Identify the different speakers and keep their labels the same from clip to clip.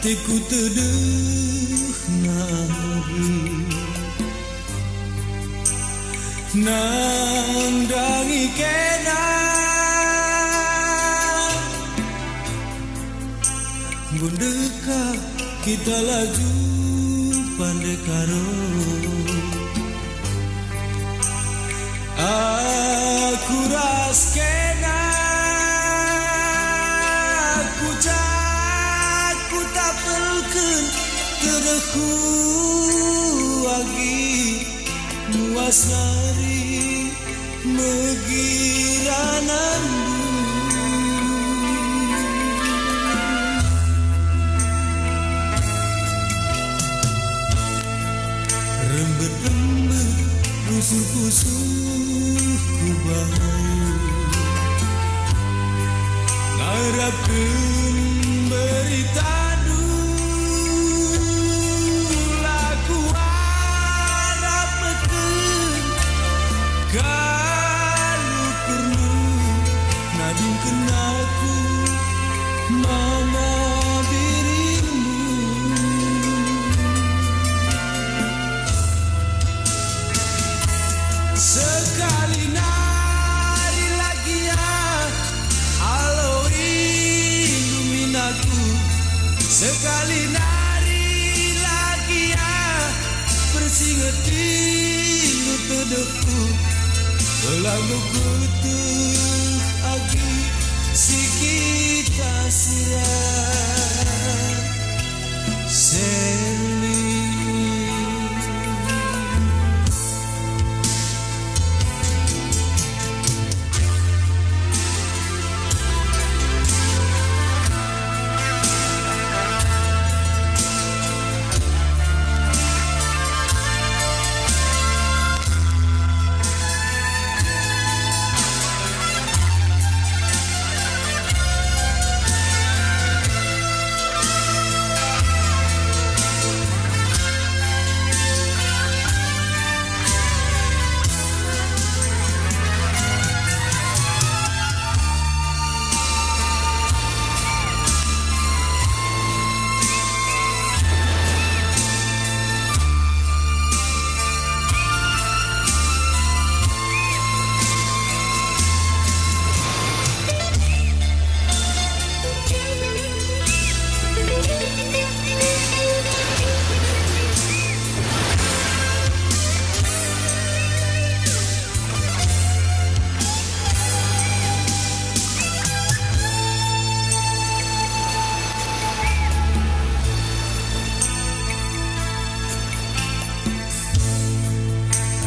Speaker 1: hatiku teduh lagi nandangi kena bundeka kita laju pandai karo aku ras kena ku tapelkeun tedehu lagi muasari megiranandu rembet-rembet rusuh-rusuh ku bau ngarapkeun berita kalau perlu nadungkeun aku mana dirimu sekali nari lagi ya halo indumin aku sekali nari lagi ya bersingeti tedeku lalu kutuh aki si kita sirah seli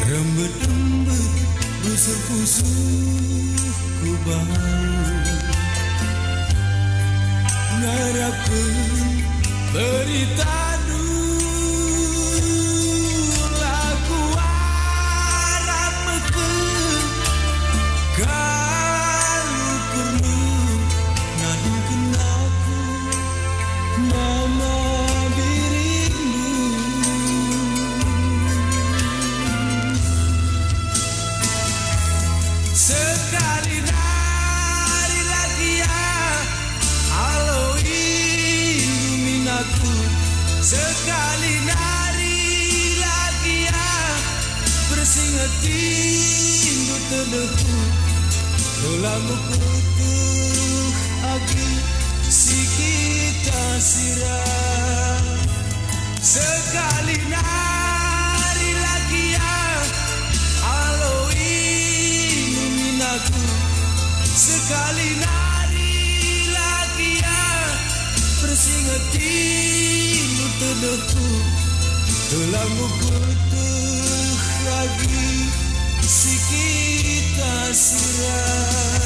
Speaker 1: rembet-rembet rusuh-rusuh ku bau ngarapkeun berita laku harapkeun kalau perlu nadungkeun aku mama sekali nari lagi ya halo indumin aku sekali nari lagi ya bersingeti indu tedehu lalu kutuh aki si kita sirah sekali nari lagi ya halo aku sekali nari lagi ya bersingeti indu tedehu dalam kutuh lagi si kita sirah